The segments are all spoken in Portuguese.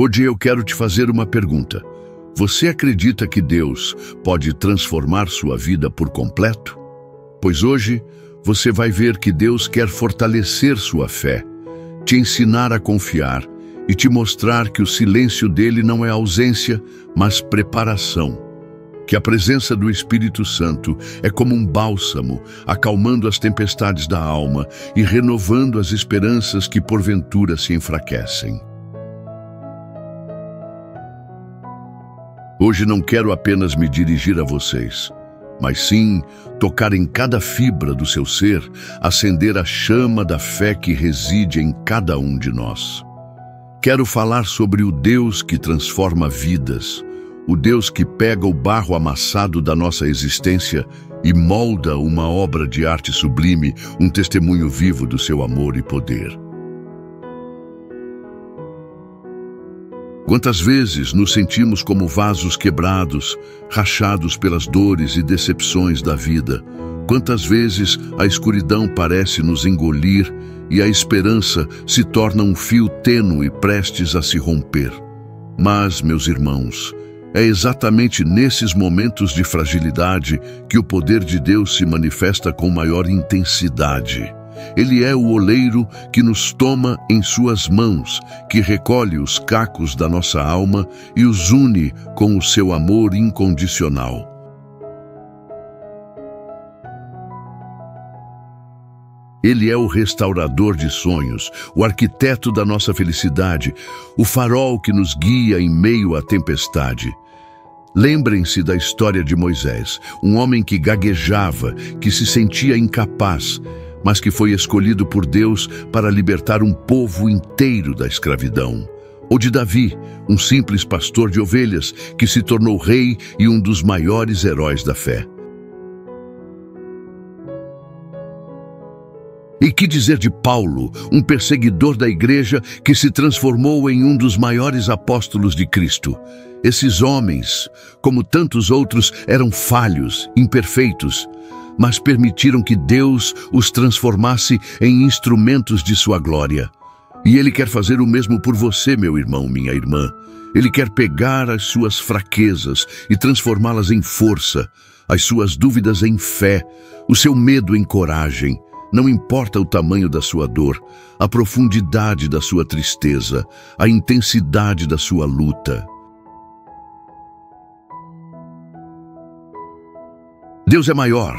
Hoje eu quero te fazer uma pergunta. Você acredita que Deus pode transformar sua vida por completo? Pois hoje você vai ver que Deus quer fortalecer sua fé, te ensinar a confiar e te mostrar que o silêncio dele não é ausência, mas preparação. Que a presença do Espírito Santo é como um bálsamo, acalmando as tempestades da alma e renovando as esperanças que porventura se enfraquecem. Hoje não quero apenas me dirigir a vocês, mas sim tocar em cada fibra do seu ser, acender a chama da fé que reside em cada um de nós. Quero falar sobre o Deus que transforma vidas, o Deus que pega o barro amassado da nossa existência e molda uma obra de arte sublime, um testemunho vivo do seu amor e poder. Quantas vezes nos sentimos como vasos quebrados, rachados pelas dores e decepções da vida? Quantas vezes a escuridão parece nos engolir e a esperança se torna um fio tênue prestes a se romper? Mas, meus irmãos, é exatamente nesses momentos de fragilidade que o poder de Deus se manifesta com maior intensidade. Ele é o oleiro que nos toma em suas mãos, que recolhe os cacos da nossa alma e os une com o seu amor incondicional. Ele é o restaurador de sonhos, o arquiteto da nossa felicidade, o farol que nos guia em meio à tempestade. Lembrem-se da história de Moisés, um homem que gaguejava, que se sentia incapaz, mas que foi escolhido por Deus para libertar um povo inteiro da escravidão. Ou de Davi, um simples pastor de ovelhas que se tornou rei e um dos maiores heróis da fé. E que dizer de Paulo, um perseguidor da igreja que se transformou em um dos maiores apóstolos de Cristo? Esses homens, como tantos outros, eram falhos, imperfeitos, mas permitiram que Deus os transformasse em instrumentos de sua glória. E Ele quer fazer o mesmo por você, meu irmão, minha irmã. Ele quer pegar as suas fraquezas e transformá-las em força, as suas dúvidas em fé, o seu medo em coragem. Não importa o tamanho da sua dor, a profundidade da sua tristeza, a intensidade da sua luta. Deus é maior.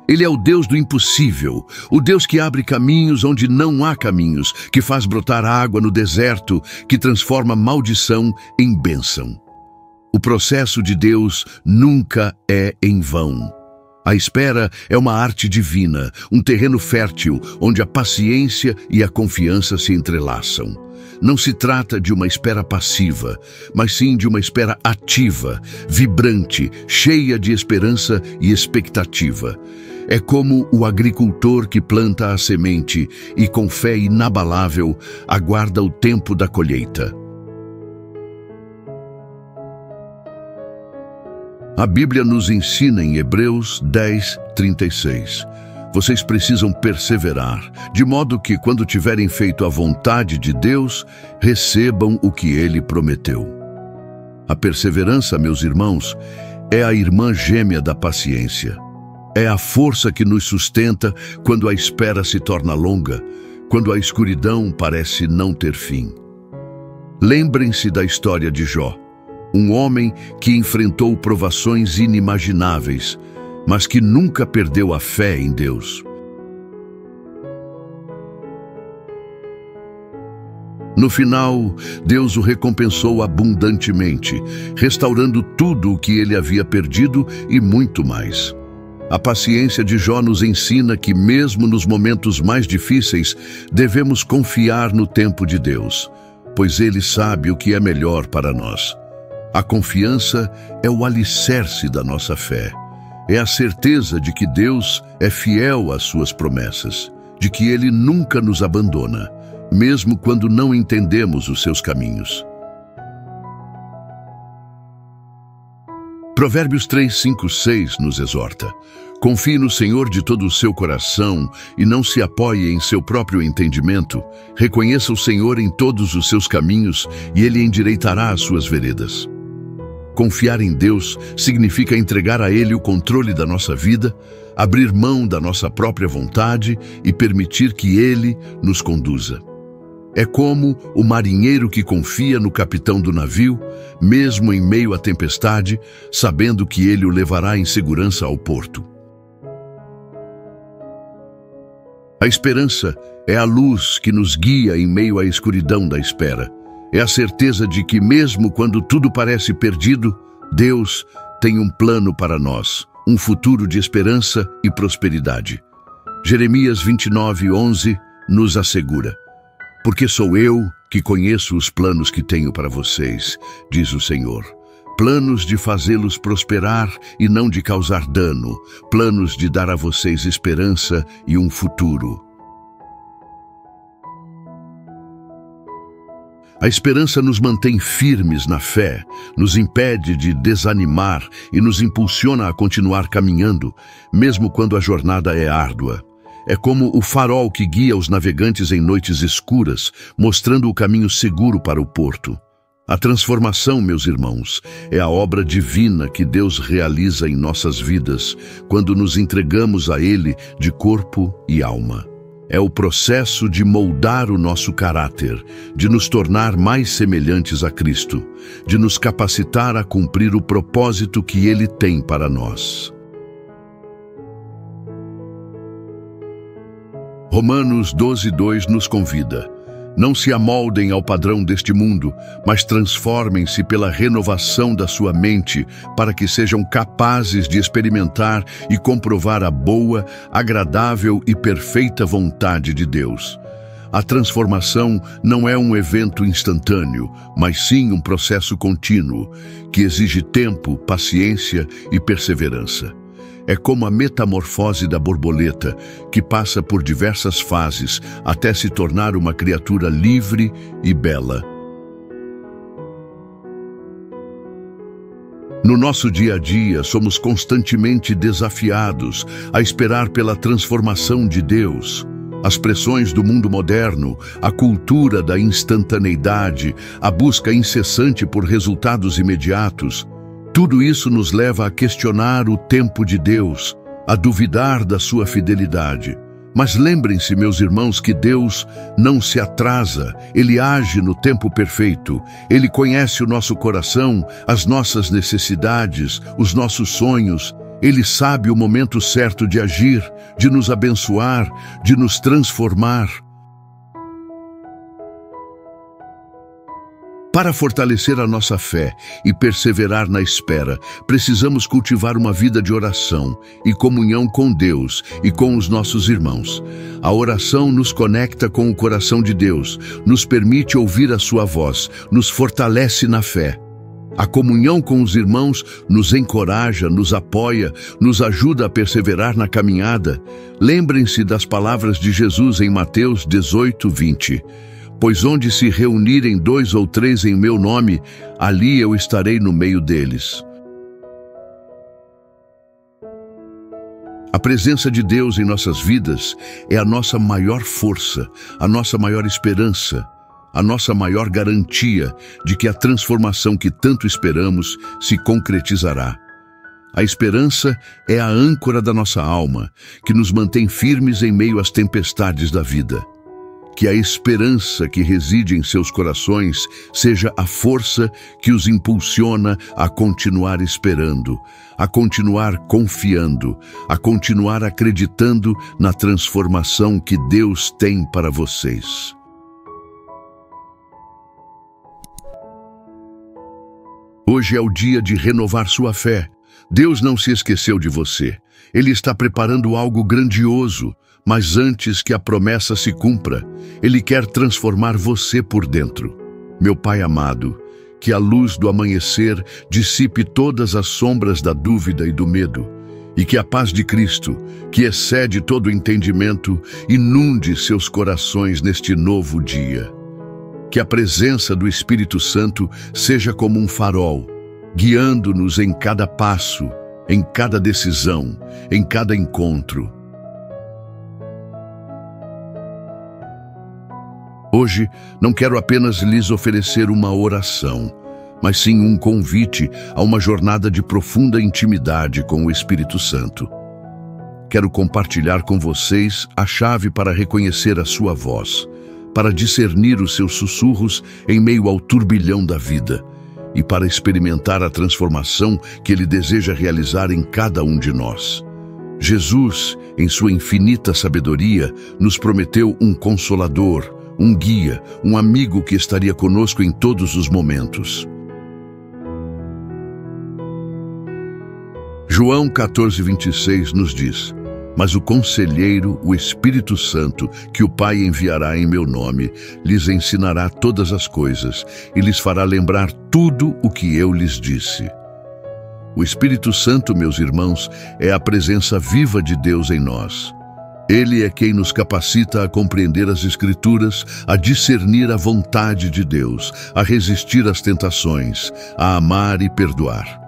Ele é o Deus do impossível, o Deus que abre caminhos onde não há caminhos, que faz brotar água no deserto, que transforma maldição em bênção. O processo de Deus nunca é em vão. A espera é uma arte divina, um terreno fértil onde a paciência e a confiança se entrelaçam. Não se trata de uma espera passiva, mas sim de uma espera ativa, vibrante, cheia de esperança e expectativa. É como o agricultor que planta a semente e, com fé inabalável, aguarda o tempo da colheita. A Bíblia nos ensina em Hebreus 10:36. Vocês precisam perseverar, de modo que, quando tiverem feito a vontade de Deus, recebam o que Ele prometeu. A perseverança, meus irmãos, é a irmã gêmea da paciência. É a força que nos sustenta quando a espera se torna longa, quando a escuridão parece não ter fim. Lembrem-se da história de Jó, um homem que enfrentou provações inimagináveis, mas que nunca perdeu a fé em Deus. No final, Deus o recompensou abundantemente, restaurando tudo o que ele havia perdido e muito mais. A paciência de Jó nos ensina que, mesmo nos momentos mais difíceis, devemos confiar no tempo de Deus, pois Ele sabe o que é melhor para nós. A confiança é o alicerce da nossa fé. É a certeza de que Deus é fiel às suas promessas, de que Ele nunca nos abandona, mesmo quando não entendemos os seus caminhos. Provérbios 3, 5, 6 nos exorta: confie no Senhor de todo o seu coração e não se apoie em seu próprio entendimento. Reconheça o Senhor em todos os seus caminhos e Ele endireitará as suas veredas. Confiar em Deus significa entregar a Ele o controle da nossa vida, abrir mão da nossa própria vontade e permitir que Ele nos conduza. É como o marinheiro que confia no capitão do navio, mesmo em meio à tempestade, sabendo que ele o levará em segurança ao porto. A esperança é a luz que nos guia em meio à escuridão da espera. É a certeza de que, mesmo quando tudo parece perdido, Deus tem um plano para nós, um futuro de esperança e prosperidade. Jeremias 29:11 nos assegura: porque sou eu que conheço os planos que tenho para vocês, diz o Senhor. Planos de fazê-los prosperar e não de causar dano, planos de dar a vocês esperança e um futuro. A esperança nos mantém firmes na fé, nos impede de desanimar e nos impulsiona a continuar caminhando, mesmo quando a jornada é árdua. É como o farol que guia os navegantes em noites escuras, mostrando o caminho seguro para o porto. A transformação, meus irmãos, é a obra divina que Deus realiza em nossas vidas, quando nos entregamos a Ele de corpo e alma. É o processo de moldar o nosso caráter, de nos tornar mais semelhantes a Cristo, de nos capacitar a cumprir o propósito que Ele tem para nós. Romanos 12:2 nos convida: não se amoldem ao padrão deste mundo, mas transformem-se pela renovação da sua mente, para que sejam capazes de experimentar e comprovar a boa, agradável e perfeita vontade de Deus. A transformação não é um evento instantâneo, mas sim um processo contínuo, que exige tempo, paciência e perseverança. É como a metamorfose da borboleta, que passa por diversas fases até se tornar uma criatura livre e bela. No nosso dia a dia, somos constantemente desafiados a esperar pela transformação de Deus. As pressões do mundo moderno, a cultura da instantaneidade, a busca incessante por resultados imediatos, tudo isso nos leva a questionar o tempo de Deus, a duvidar da sua fidelidade. Mas lembrem-se, meus irmãos, que Deus não se atrasa, Ele age no tempo perfeito. Ele conhece o nosso coração, as nossas necessidades, os nossos sonhos. Ele sabe o momento certo de agir, de nos abençoar, de nos transformar. Para fortalecer a nossa fé e perseverar na espera, precisamos cultivar uma vida de oração e comunhão com Deus e com os nossos irmãos. A oração nos conecta com o coração de Deus, nos permite ouvir a sua voz, nos fortalece na fé. A comunhão com os irmãos nos encoraja, nos apoia, nos ajuda a perseverar na caminhada. Lembrem-se das palavras de Jesus em Mateus 18:20. Pois onde se reunirem 2 ou 3 em meu nome, ali eu estarei no meio deles. A presença de Deus em nossas vidas é a nossa maior força, a nossa maior esperança, a nossa maior garantia de que a transformação que tanto esperamos se concretizará. A esperança é a âncora da nossa alma, que nos mantém firmes em meio às tempestades da vida. Que a esperança que reside em seus corações seja a força que os impulsiona a continuar esperando, a continuar confiando, a continuar acreditando na transformação que Deus tem para vocês. Hoje é o dia de renovar sua fé. Deus não se esqueceu de você. Ele está preparando algo grandioso. Mas antes que a promessa se cumpra, Ele quer transformar você por dentro. Meu Pai amado, que a luz do amanhecer dissipe todas as sombras da dúvida e do medo, e que a paz de Cristo, que excede todo entendimento, inunde seus corações neste novo dia. Que a presença do Espírito Santo seja como um farol, guiando-nos em cada passo, em cada decisão, em cada encontro. Hoje, não quero apenas lhes oferecer uma oração, mas sim um convite a uma jornada de profunda intimidade com o Espírito Santo. Quero compartilhar com vocês a chave para reconhecer a sua voz, para discernir os seus sussurros em meio ao turbilhão da vida e para experimentar a transformação que Ele deseja realizar em cada um de nós. Jesus, em sua infinita sabedoria, nos prometeu um consolador, um guia, um amigo que estaria conosco em todos os momentos. João 14:26 nos diz: "Mas o Conselheiro, o Espírito Santo, que o Pai enviará em meu nome, lhes ensinará todas as coisas e lhes fará lembrar tudo o que eu lhes disse." O Espírito Santo, meus irmãos, é a presença viva de Deus em nós. Ele é quem nos capacita a compreender as Escrituras, a discernir a vontade de Deus, a resistir às tentações, a amar e perdoar.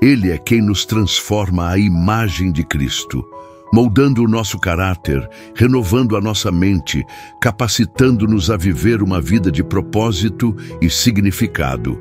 Ele é quem nos transforma à imagem de Cristo, moldando o nosso caráter, renovando a nossa mente, capacitando-nos a viver uma vida de propósito e significado.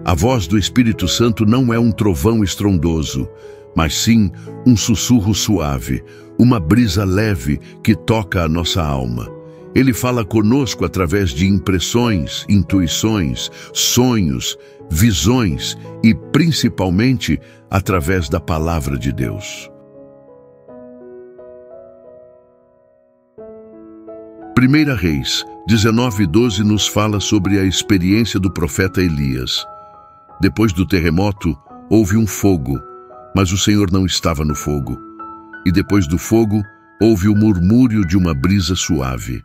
A voz do Espírito Santo não é um trovão estrondoso, mas sim um sussurro suave, uma brisa leve que toca a nossa alma. Ele fala conosco através de impressões, intuições, sonhos, visões e, principalmente, através da Palavra de Deus. 1 Reis 19:12 nos fala sobre a experiência do profeta Elias. Depois do terremoto, houve um fogo, mas o Senhor não estava no fogo. E depois do fogo, houve o murmúrio de uma brisa suave.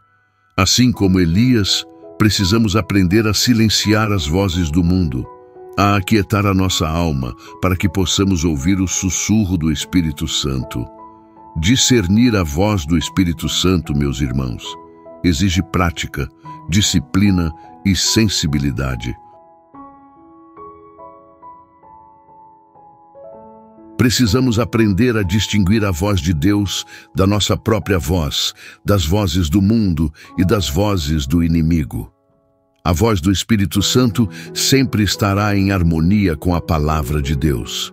Assim como Elias, precisamos aprender a silenciar as vozes do mundo, a aquietar a nossa alma, para que possamos ouvir o sussurro do Espírito Santo. Discernir a voz do Espírito Santo, meus irmãos, exige prática, disciplina e sensibilidade. Precisamos aprender a distinguir a voz de Deus da nossa própria voz, das vozes do mundo e das vozes do inimigo. A voz do Espírito Santo sempre estará em harmonia com a palavra de Deus.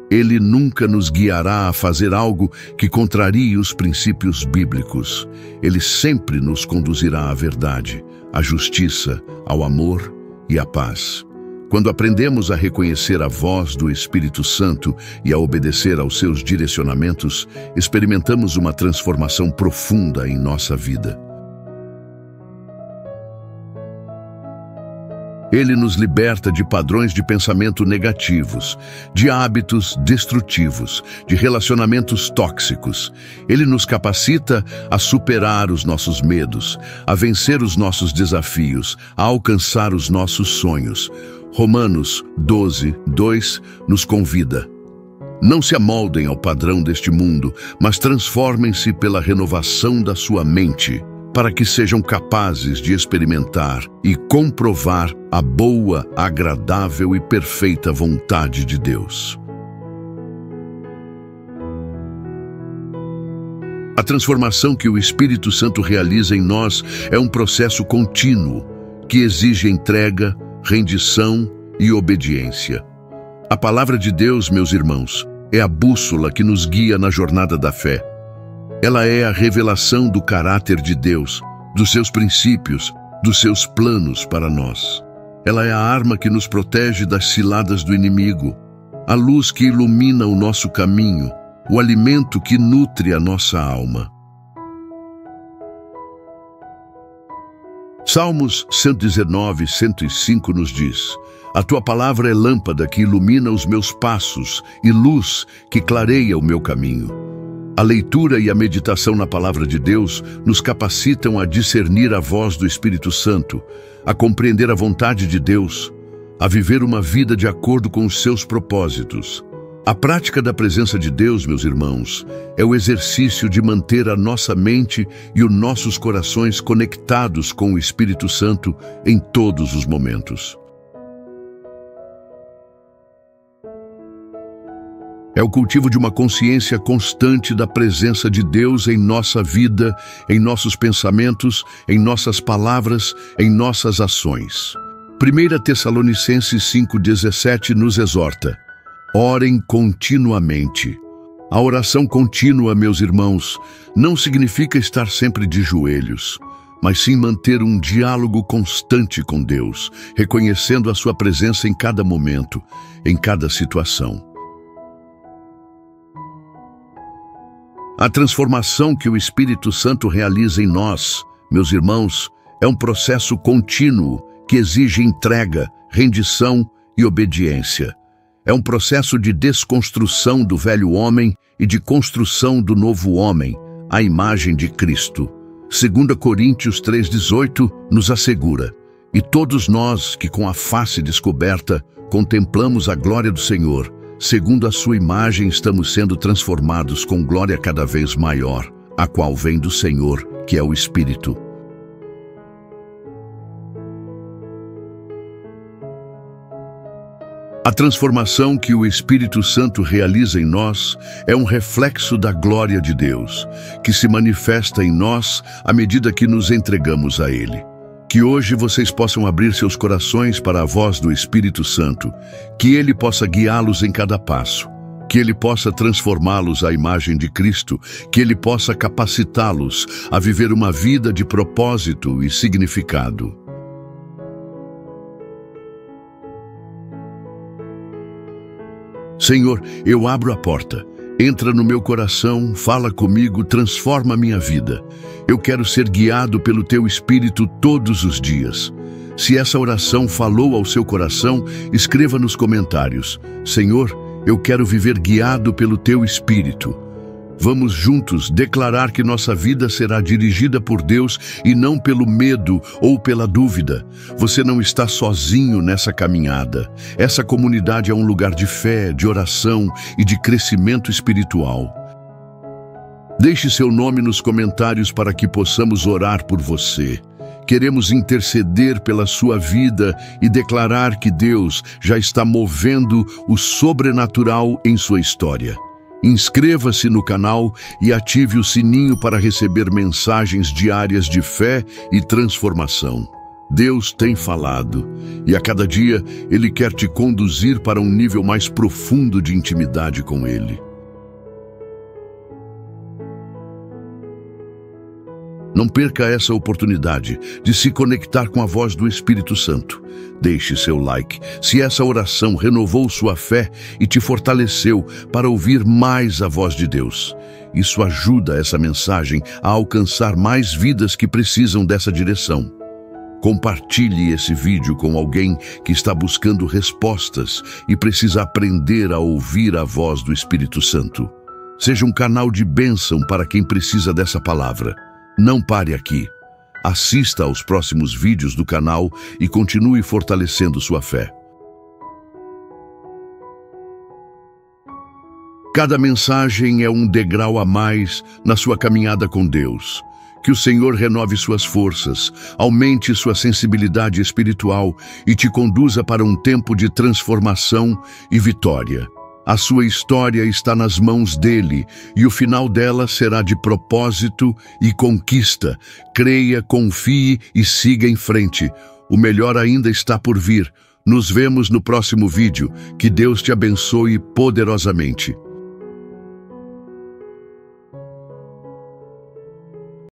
Ele nunca nos guiará a fazer algo que contrarie os princípios bíblicos. Ele sempre nos conduzirá à verdade, à justiça, ao amor e à paz. Quando aprendemos a reconhecer a voz do Espírito Santo e a obedecer aos seus direcionamentos, experimentamos uma transformação profunda em nossa vida. Ele nos liberta de padrões de pensamento negativos, de hábitos destrutivos, de relacionamentos tóxicos. Ele nos capacita a superar os nossos medos, a vencer os nossos desafios, a alcançar os nossos sonhos. Romanos 12:2 nos convida: "Não se amoldem ao padrão deste mundo, mas transformem-se pela renovação da sua mente, para que sejam capazes de experimentar e comprovar a boa, agradável e perfeita vontade de Deus." A transformação que o Espírito Santo realiza em nós é um processo contínuo, que exige entrega, rendição e obediência. A palavra de Deus, meus irmãos, é a bússola que nos guia na jornada da fé. Ela é a revelação do caráter de Deus, dos seus princípios, dos seus planos para nós. Ela é a arma que nos protege das ciladas do inimigo, a luz que ilumina o nosso caminho, o alimento que nutre a nossa alma. Salmos 119:105 nos diz: "A tua palavra é lâmpada que ilumina os meus passos e luz que clareia o meu caminho." A leitura e a meditação na palavra de Deus nos capacitam a discernir a voz do Espírito Santo, a compreender a vontade de Deus, a viver uma vida de acordo com os seus propósitos. A prática da presença de Deus, meus irmãos, é o exercício de manter a nossa mente e os nossos corações conectados com o Espírito Santo em todos os momentos. É o cultivo de uma consciência constante da presença de Deus em nossa vida, em nossos pensamentos, em nossas palavras, em nossas ações. 1 Tessalonicenses 5,17 nos exorta: orem continuamente. A oração contínua, meus irmãos, não significa estar sempre de joelhos, mas sim manter um diálogo constante com Deus, reconhecendo a sua presença em cada momento, em cada situação. A transformação que o Espírito Santo realiza em nós, meus irmãos, é um processo contínuo que exige entrega, rendição e obediência. É um processo de desconstrução do velho homem e de construção do novo homem, à imagem de Cristo. 2 Coríntios 3,18 nos assegura: e todos nós que com a face descoberta contemplamos a glória do Senhor, segundo a sua imagem estamos sendo transformados com glória cada vez maior, a qual vem do Senhor, que é o Espírito. A transformação que o Espírito Santo realiza em nós é um reflexo da glória de Deus, que se manifesta em nós à medida que nos entregamos a Ele. Que hoje vocês possam abrir seus corações para a voz do Espírito Santo, que Ele possa guiá-los em cada passo, que Ele possa transformá-los à imagem de Cristo, que Ele possa capacitá-los a viver uma vida de propósito e significado. Senhor, eu abro a porta. Entra no meu coração, fala comigo, transforma minha vida. Eu quero ser guiado pelo Teu Espírito todos os dias. Se essa oração falou ao seu coração, escreva nos comentários: Senhor, eu quero viver guiado pelo Teu Espírito. Vamos juntos declarar que nossa vida será dirigida por Deus e não pelo medo ou pela dúvida. Você não está sozinho nessa caminhada. Essa comunidade é um lugar de fé, de oração e de crescimento espiritual. Deixe seu nome nos comentários para que possamos orar por você. Queremos interceder pela sua vida e declarar que Deus já está movendo o sobrenatural em sua história. Inscreva-se no canal e ative o sininho para receber mensagens diárias de fé e transformação. Deus tem falado e a cada dia Ele quer te conduzir para um nível mais profundo de intimidade com Ele. Não perca essa oportunidade de se conectar com a voz do Espírito Santo. Deixe seu like se essa oração renovou sua fé e te fortaleceu para ouvir mais a voz de Deus. Isso ajuda essa mensagem a alcançar mais vidas que precisam dessa direção. Compartilhe esse vídeo com alguém que está buscando respostas e precisa aprender a ouvir a voz do Espírito Santo. Seja um canal de bênção para quem precisa dessa palavra. Não pare aqui. Assista aos próximos vídeos do canal e continue fortalecendo sua fé. Cada mensagem é um degrau a mais na sua caminhada com Deus. Que o Senhor renove suas forças, aumente sua sensibilidade espiritual e te conduza para um tempo de transformação e vitória. A sua história está nas mãos dele e o final dela será de propósito e conquista. Creia, confie e siga em frente. O melhor ainda está por vir. Nos vemos no próximo vídeo. Que Deus te abençoe poderosamente.